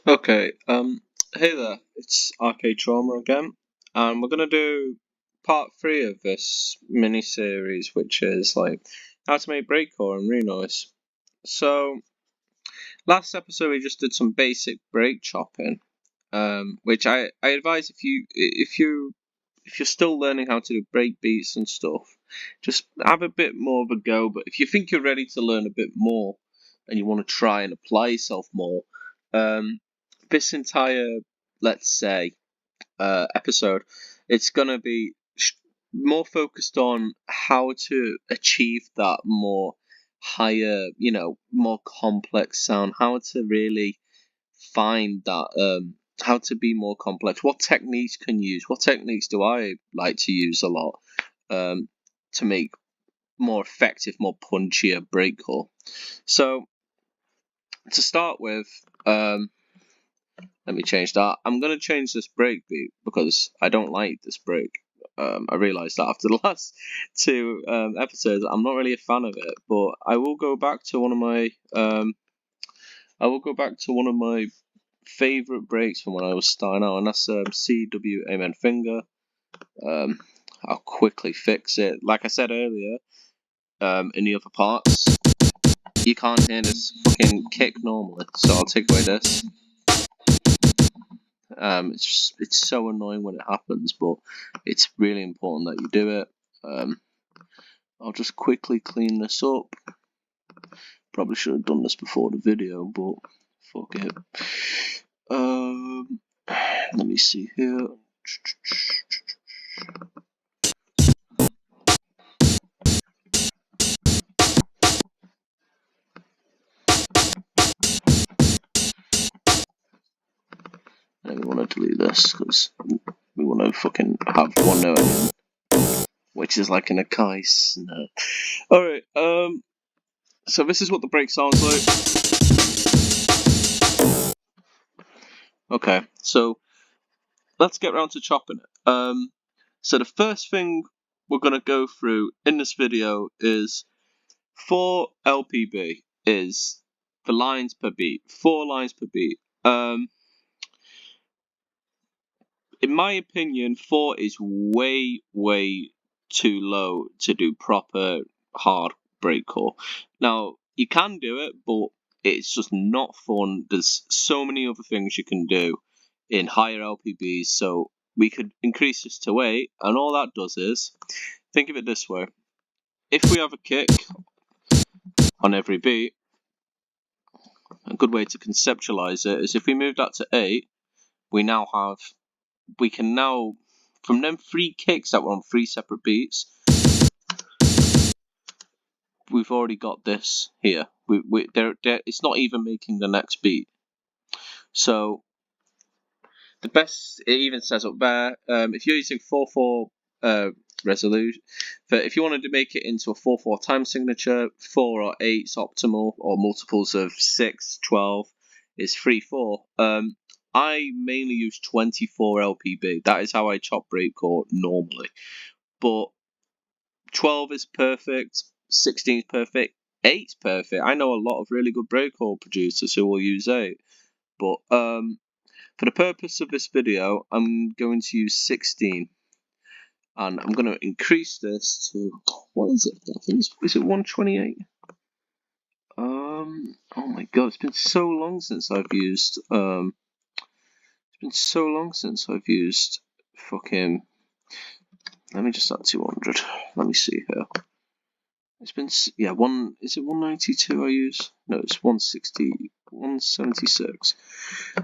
Okay, hey there, it's Arcade Trauma again, and we're gonna do part 3 of this mini series, which is like how to make breakcore and Renoise. So, last episode we just did some basic break chopping, which I advise if you're still learning how to do break beats and stuff, just have a bit more of a go. But if you think you're ready to learn a bit more and you want to try and apply yourself more, um, this entire, let's say, episode, it's gonna be more focused on how to achieve that more higher, more complex sound, how to really find that how to be more complex, what techniques can use, what techniques do I like to use a lot um, to make more effective, more punchier breakcore. So to start with, let me change that. I'm going to change this break beat because I don't like this break. I realised that after the last two episodes, I'm not really a fan of it. But I will go back to one of my favorite breaks from when I was starting out, and that's CW Amen Finger. I'll quickly fix it. Like I said earlier, in the other parts, you can't hear this fucking kick normally, so I'll take away this. It's so annoying when it happens, but it's really important that you do it. I'll just quickly clean this up. Probably should have done this before the video, but fuck it. Let me see here. And we want to delete this because we want to fucking have one note again, which is like in a case. No. Alright, so this is what the break sounds like. Okay, so let's get round to chopping it. So the first thing we're going to go through in this video is for LPB is the lines per beat. 4 lines per beat. In my opinion, 4 is way too low to do proper hard breakcore. Now, you can do it, but it's just not fun. There's so many other things you can do in higher LPBs, so we could increase this to 8, and all that does is, think of it this way. If we have a kick on every beat, a good way to conceptualize it is if we move that to 8, we can now, from them 3 kicks that were on 3 separate beats, we've already got this here. It's not even making the next beat. So the best, it even says up there, if you're using 4/4 resolution, but if you wanted to make it into a 4/4 time signature, 4 or 8 is optimal, or multiples of 6, 12 is 3/4. I mainly use 24 LPB. That is how I chop breakcore normally. But 12 is perfect, 16 is perfect, 8 is perfect. I know a lot of really good breakcore producers who will use 8. But for the purpose of this video, I'm going to use 16. And I'm going to increase this to, what is it? I think is it 128? Oh my god, it's been so long since I've used, fucking, let me just add 200. Let me see here. It's been, yeah, is it 192 I use? No, it's 160, 176.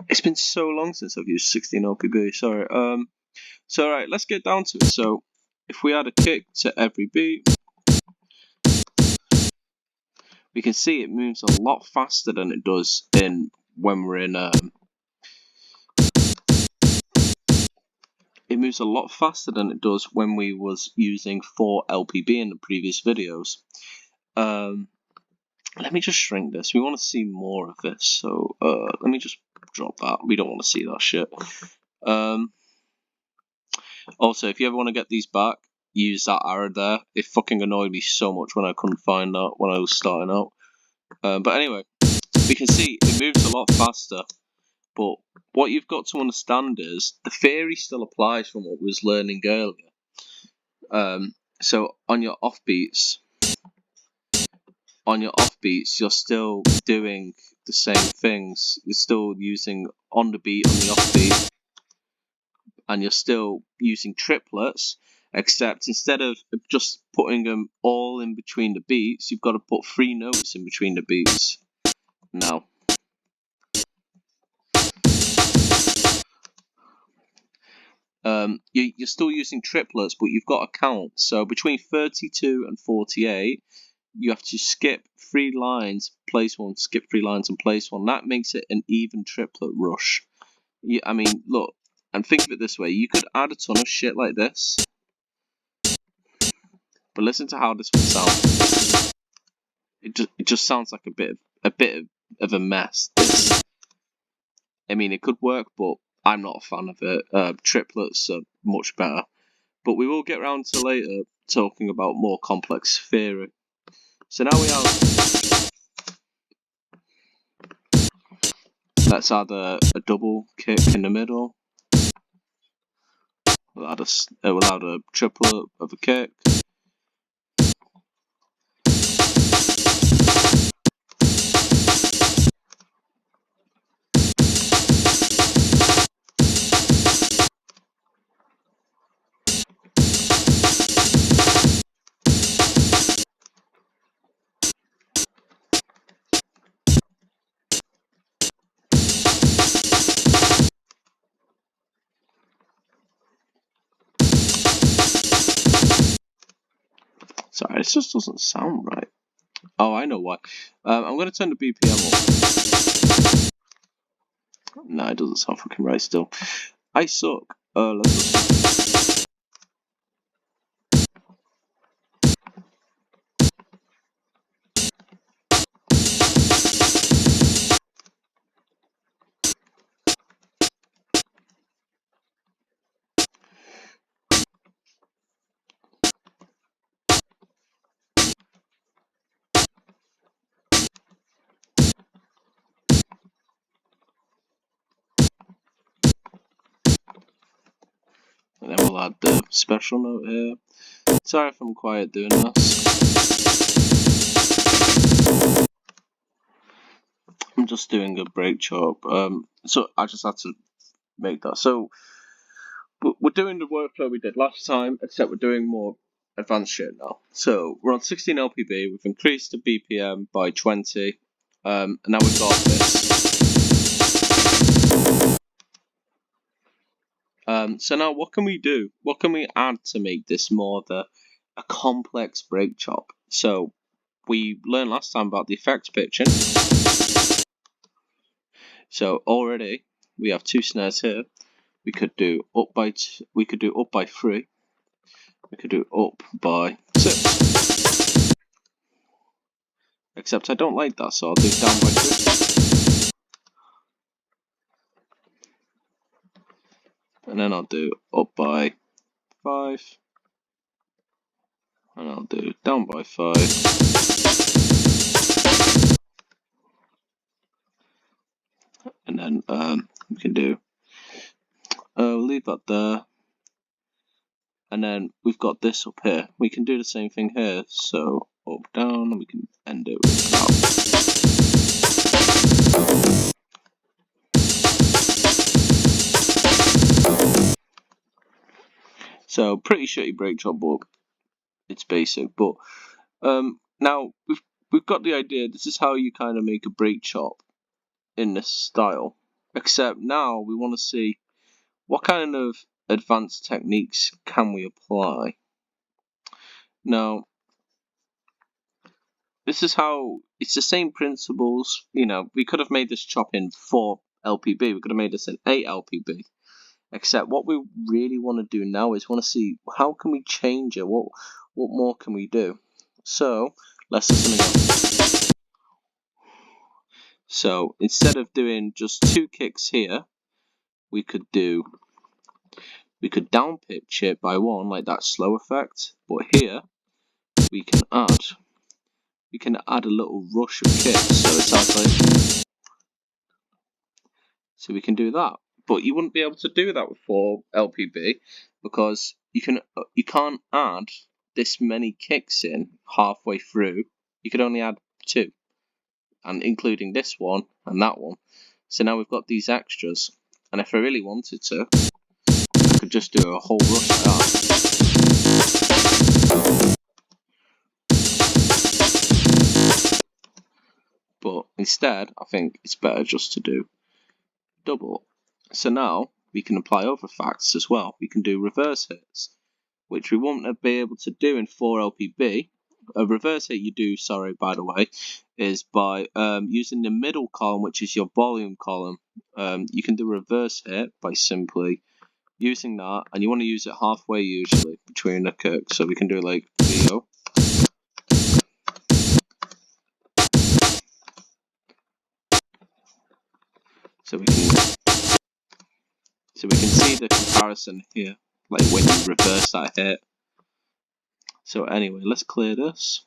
It's been so long since I've used 16 LPB, sorry. So alright, let's get down to it. So, if we add a kick to every beat, we can see it moves a lot faster than it does when we're in, it moves a lot faster than it does when we was using 4 LPB in the previous videos. Let me just shrink this. We want to see more of this, so let me just drop that. We don't want to see that shit. Also, if you ever want to get these back, use that arrow there. It fucking annoyed me so much when I couldn't find that when I was starting out. But anyway, we can see it moves a lot faster But what you've got to understand is the theory still applies from what we was learning earlier. So on your offbeats, you're still doing the same things. You're still using on the beat, on the offbeat, and you're still using triplets, except instead of just putting them all in between the beats, you've got to put 3 notes in between the beats. Now, you're still using triplets, but you've got to count. So between 32 and 48, you have to skip 3 lines, place 1, skip 3 lines and place 1. That makes it an even triplet rush. I mean, look, and think of it this way. You could add a ton of shit like this, but listen to how this would sound. It just sounds like a bit of a mess. This. I mean, it could work, but I'm not a fan of it. Triplets are much better. But we will get round to later talking about more complex theory. So now we have... Let's add a double kick in the middle. We'll add a triplet of a kick. Sorry, this just doesn't sound right. Oh, I know why. I'm going to turn the BPM up. No, it doesn't sound fucking right still. I suck. Let's go. And then we'll add the special note here. Sorry if I'm quiet doing this. I'm just doing a break chop. So I just had to make that. So we're doing the workflow we did last time, except we're doing more advanced shit now. So we're on 16 LPB. We've increased the BPM by 20. And now we've got this. So now what can we do? What can we add to make this more of a complex break chop? So we learned last time about the effects pitching. So already we have 2 snares here. We could do up by 3. We could do up by 6. Except I don't like that, so I'll do down by 3. And then I'll do up by 5. And I'll do down by 5. And then we can do leave that there. And then we've got this up here. We can do the same thing here. So up, down, and we can end it with that. So pretty shitty break chop, but it's basic. But now we've got the idea. This is how you kind of make a break chop in this style. Except now we want to see what kind of advanced techniques can we apply. Now, this is how it's the same principles. You know, we could have made this chop in 4 LPB. We could have made this in 8 LPB. Except what we really want to do now is want to see how can we change it. What more can we do? So let's do something else. So instead of doing just 2 kicks here, we could down pitch it by 1 like that slow effect. But here we can add a little rush of kicks. So it So we can do that. But you wouldn't be able to do that with 4 LPB because you can't add this many kicks in halfway through. You could only add 2, and including this one and that one. So now we've got these extras, and if I really wanted to, I could just do a whole rush like that. But instead, I think it's better just to do double. So now we can apply other facts as well. We can do reverse hits, which we won't be able to do in 4 LPB. A reverse hit you do, sorry, by the way, is by using the middle column, which is your volume column. You can do a reverse hit by simply using that, and you want to use it halfway usually between the kick. So we can do like VO. So we can see the comparison here, like when you reverse that hit. So anyway, let's clear this.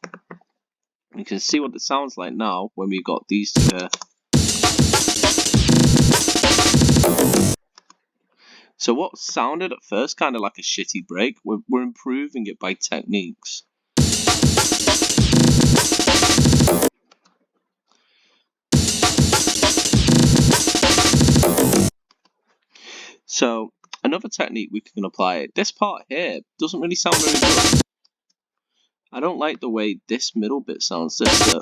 You can see what it sounds like now when we got these two here. So what sounded at first kind of like a shitty break, we're improving it by techniques. So another technique we can apply, this part here doesn't really sound very good. I don't like the way this middle bit sounds, I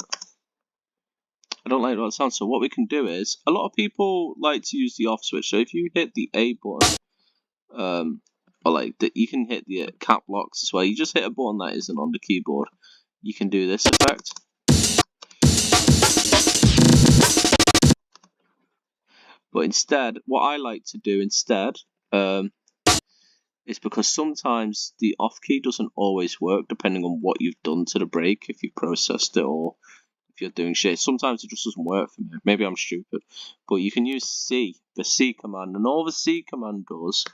don't like what it sounds. So what we can do is, a lot of people like to use the off switch. So if you hit the A button, or like you can hit the cap locks as well. You just hit a button that isn't on the keyboard. You can do this effect. But instead, what I like to do instead is because sometimes the off key doesn't always work depending on what you've done to the break, if you've processed it or if you're doing shit. Sometimes it just doesn't work for me. Maybe I'm stupid. But you can use C, the C command, and all the C command does.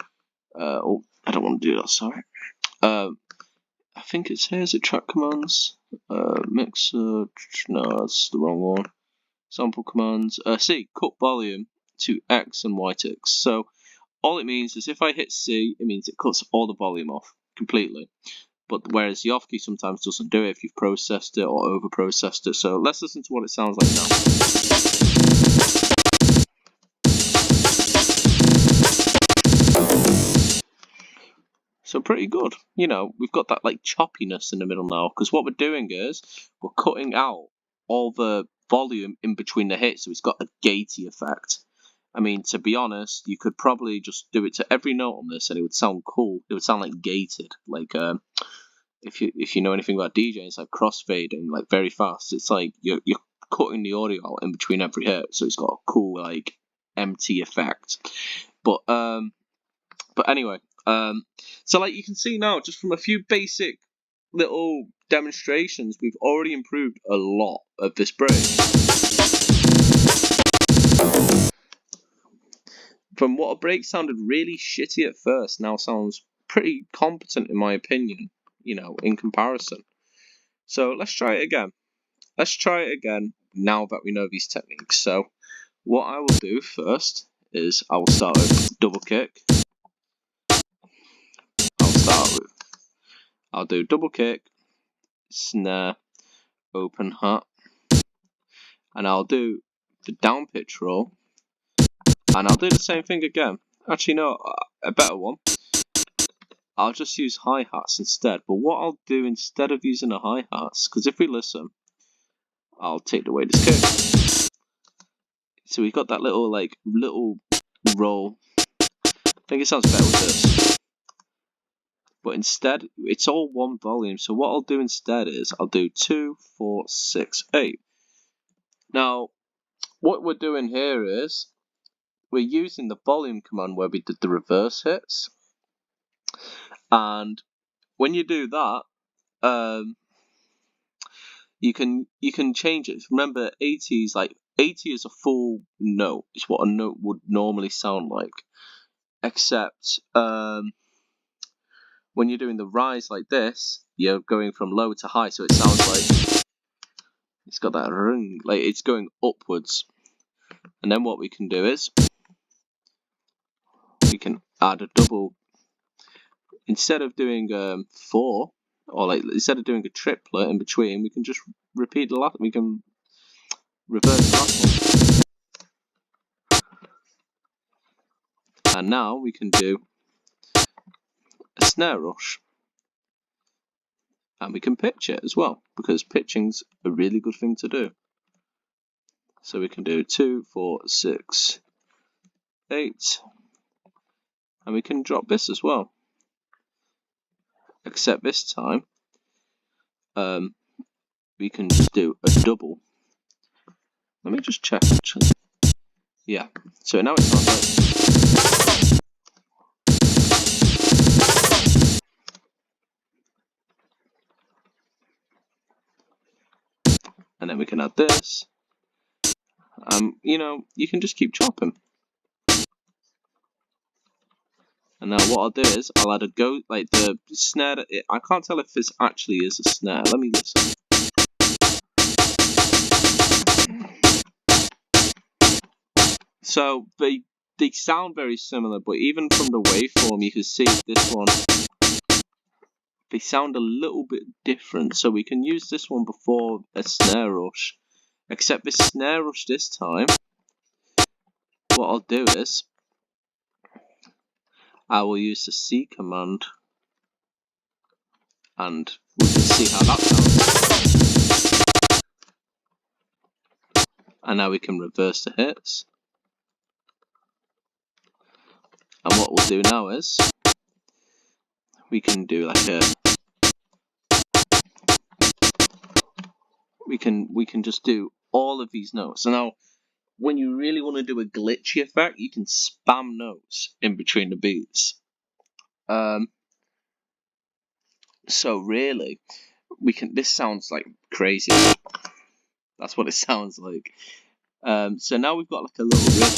Oh, I don't want to do that, sorry. I think it's here, is it track commands? Mixer, no, that's the wrong one. Sample commands. C, cut volume to X and Y ticks. So all it means is if I hit C, it means it cuts all the volume off completely. But whereas the off key sometimes doesn't do it if you've processed it or over processed it. So let's listen to what it sounds like now. So pretty good. You know, we've got that like choppiness in the middle now, because what we're doing is we're cutting out all the volume in between the hits, so it's got a gaty effect. I mean, to be honest, you could probably just do it to every note on this and it would sound cool. It would sound like gated. Like if you know anything about DJing, it's like crossfading, like very fast. It's like you're cutting the audio out in between every hit, so it's got a cool like empty effect. But anyway, so like you can see now, just from a few basic little demonstrations, we've already improved a lot of this break. From what a break sounded really shitty at first, now sounds pretty competent in my opinion, you know, in comparison. So let's try it again. Let's try it again now that we know these techniques. So what I will do first is I will start with double kick. I'll do double kick, snare, open hat, and I'll do the down pitch roll, and I'll do the same thing again. Actually, no, a better one. I'll just use hi-hats instead. But what I'll do instead of using the hi-hats, because if we listen, I'll take away this kick. So we've got that little roll. I think it sounds better with this. But instead, it's all one volume. So what I'll do instead is I'll do 2, 4, 6, 8. Now, what we're doing here is we're using the volume command where we did the reverse hits. And when you do that, you can change it. Remember, 80 is like 80 is a full note. It's what a note would normally sound like, except when you're doing the rise like this, you're going from low to high, so it sounds like it's got that ring, like it's going upwards. And then what we can do is we can add a double. Instead of doing 4, or like instead of doing a triplet in between, we can just repeat the last. We can reverse the last one, and now we can do a snare rush, and we can pitch it as well, because pitching's a really good thing to do. So we can do 2, 4, 6, 8, and we can drop this as well. Except this time, we can just do a double. Let me just check actually. Yeah, so now it sounds like. And then we can add this. You know, you can just keep chopping. And now what I'll do is I'll add a like the snare. I can't tell if this actually is a snare. Let me listen. So they sound very similar, but even from the waveform, you can see this one. They sound a little bit different, so we can use this one before a snare rush. Except this snare rush this time, what I'll do is I will use the C command, and we can see how that sounds. And now we can reverse the hits. And what we'll do now is we can do like a we can just do all of these notes. So now when you really want to do a glitchy effect, you can spam notes in between the beats. So really, this sounds like crazy. That's what it sounds like. So now we've got like a little rhythm.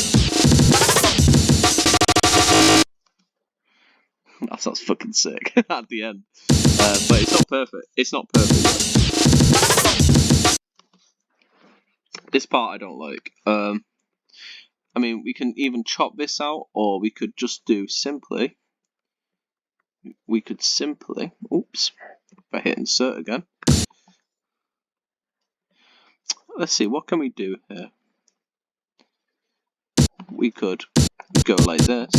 That sounds fucking sick at the end. But it's not perfect. It's not perfect yet. This part I don't like. I mean, we can even chop this out, or we could just do simply. We could simply. Oops. If I hit insert again. Let's see, what can we do here? We could go like this.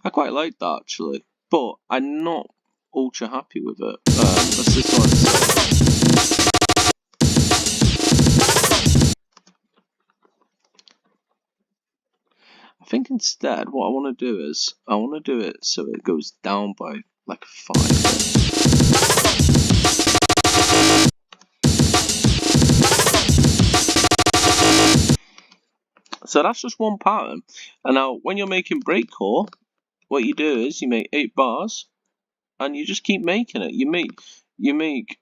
I quite like that actually, but I'm not ultra happy with it. Let's just I think instead what I want to do is I want to do it so it goes down by like 5. So that's just one pattern. And now when you're making breakcore, what you do is you make 8 bars and you just keep making it. You make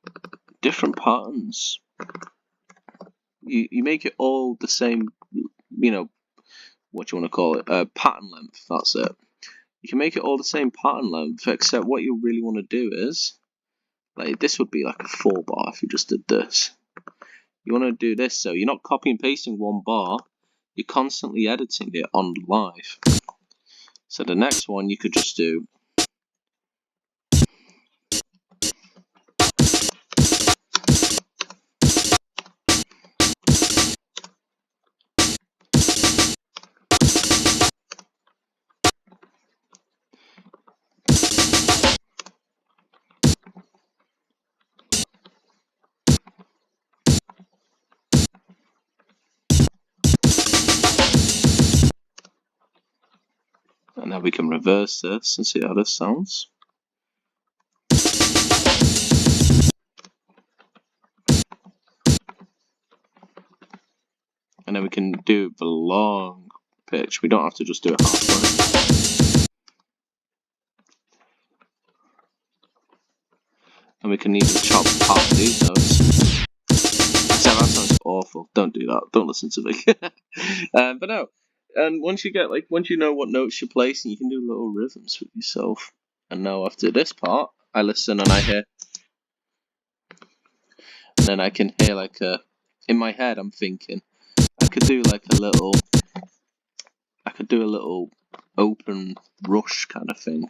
different patterns. You make it all the same, you know, what do you want to call it? Pattern length, that's it. You can make it all the same pattern length, except what you really want to do is, like this would be like a 4 bar if you just did this. You want to do this so you're not copy and pasting one bar, you're constantly editing it on live. So the next one you could just do and now we can reverse this and see how this sounds. And then we can do the long pitch. We don't have to just do it halfway. And we can even chop half of these notes. Except that sounds awful. Don't do that. Don't listen to me. But no. And once you know what notes you're placing, you can do little rhythms with yourself. And now after this part, I listen and I hear. then I can hear like in my head I'm thinking I could do like a little open rush kind of thing.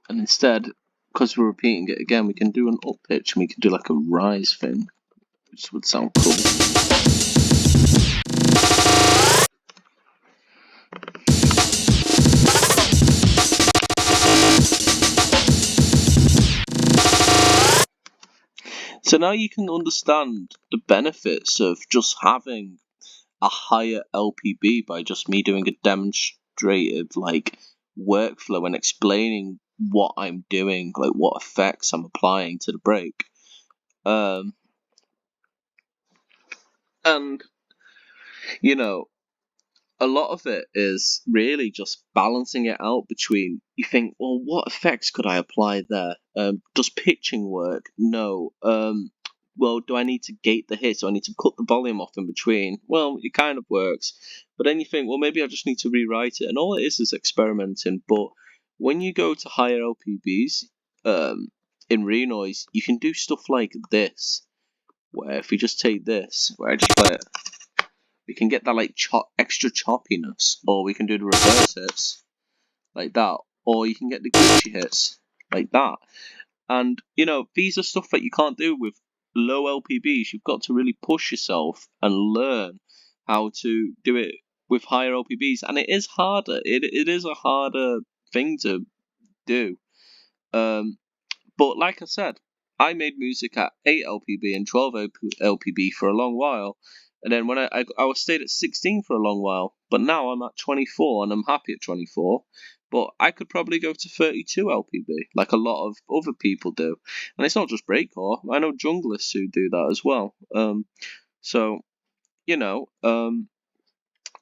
And instead, because we're repeating it again, we can do an up pitch and we can do like a rise thing, which would sound cool. So now you can understand the benefits of just having a higher LPB by just me doing a demonstrative like workflow and explaining what I'm doing, like what effects I'm applying to the break. And you know, a lot of it is really just balancing it out between you think, well, what effects could I apply there? Does pitching work? No. Well, do I need to gate the hits? Do I need to cut the volume off in between? Well, it kind of works. But then you think, well, maybe I just need to rewrite it. And all it is experimenting. But when you go to higher LPBs in Renoise, you can do stuff like this. Where if you just take this, where I just play it, we can get that like extra choppiness, or we can do the reverse hits like that, or you can get the glitchy hits like that. And you know, these are stuff that you can't do with low LPBs. You've got to really push yourself and learn how to do it with higher LPBs, and it is harder. It is a harder thing to do. But like I said, I made music at 8 LPB and 12 LPB for a long while. And then when I was stayed at 16 for a long while. But now I'm at 24 and I'm happy at 24. But I could probably go to 32 LPB, like a lot of other people do. And it's not just breakcore. I know junglers who do that as well. So, you know,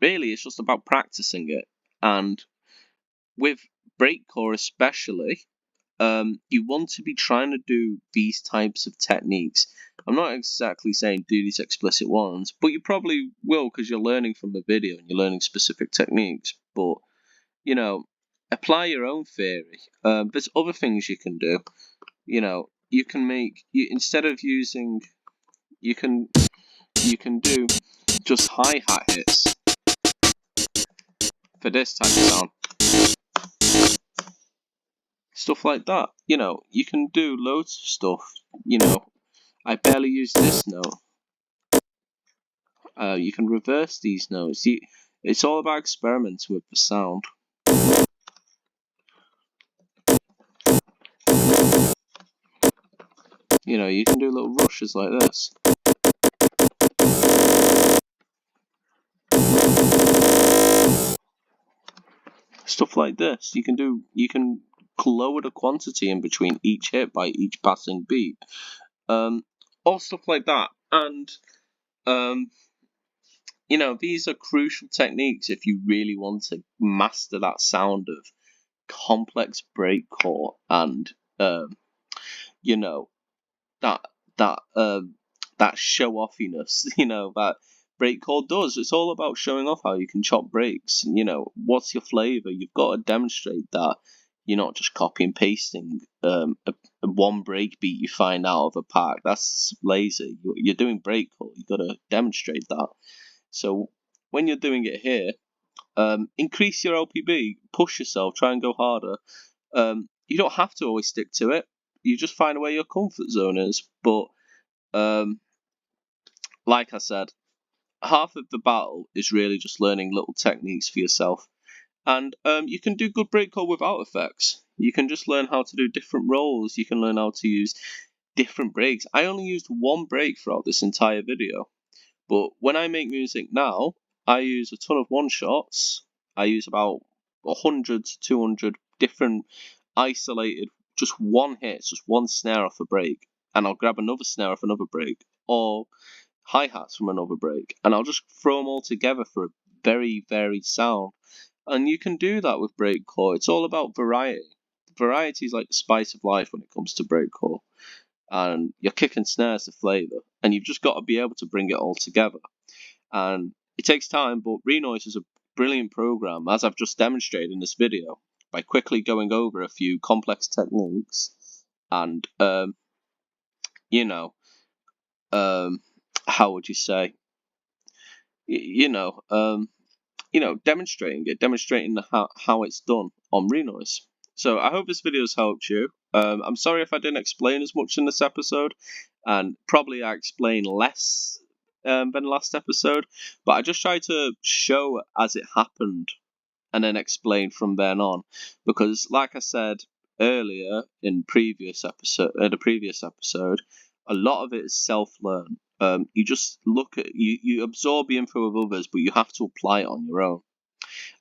really it's just about practicing it. And with breakcore especially, you want to be trying to do these types of techniques. I'm not exactly saying do these explicit ones, but you probably will because you're learning from a video and you're learning specific techniques. But, you know, apply your own theory. There's other things you can do. You know, you can instead of using, you can do just hi-hat hits for this type of sound. Stuff like that. You know, you can do loads of stuff. You know, I barely use this note. You can reverse these notes. It's all about experimenting with the sound. You know, you can do little rushes like this. Stuff like this. You can lower the quantity in between each hit by each passing beat. All stuff like that. And you know, these are crucial techniques if you really want to master that sound of complex breakcore and you know, that show offiness, you know, that breakcore does. It's all about showing off how you can chop breaks. You know, what's your flavor? You've got to demonstrate that. You're not just copy and pasting a one break beat you find out of a pack. That's lazy. You're doing breakcore. You've got to demonstrate that. So when you're doing it here, increase your LPB, push yourself, try and go harder. You don't have to always stick to it. You just find where your comfort zone is. But like I said, half of the battle is really just learning little techniques for yourself. And you can do good breakcore without effects. You can just learn how to do different rolls. You can learn how to use different breaks. I only used one break throughout this entire video. But when I make music now, I use a ton of one-shots. I use about 100 to 200 different isolated, just one hit, just one snare off a break. And I'll grab another snare off another break. Or hi-hats from another break. And I'll just throw them all together for a very varied sound. And you can do that with breakcore. It's all about variety. variety is like the spice of life when it comes to breakcore, and your kick and snare's the flavour, and you've just got to be able to bring it all together. And it takes time, but Renoise is a brilliant program, as I've just demonstrated in this video, by quickly going over a few complex techniques and, you know, how would you say, demonstrating how it's done on Renoise. So I hope this video has helped you. I'm sorry if I didn't explain as much in this episode, and probably I explained less than last episode, but I just tried to show as it happened and then explain from then on, because like I said earlier in the previous episode, a lot of it is self-learn. You just you absorb the info of others, but you have to apply it on your own.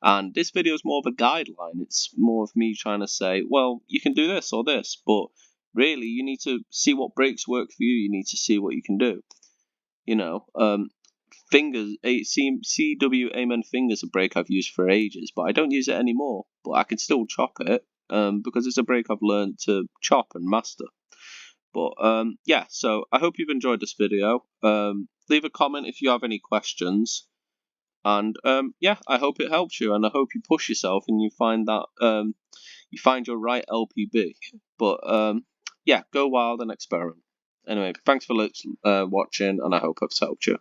And this video is more of a guideline. It's more of me trying to say, well, you can do this or this, but really you need to see what breaks work for you. You need to see what you can do. Fingers, CW Amen Fingers, a break I've used for ages, but I don't use it anymore. But I can still chop it because it's a break I've learned to chop and master. But yeah, so I hope you've enjoyed this video. Leave a comment if you have any questions. And yeah, I hope it helps you, and I hope you push yourself and you find that you find your right LPB. But yeah, go wild and experiment. Anyway, thanks for watching, and I hope I've helped you.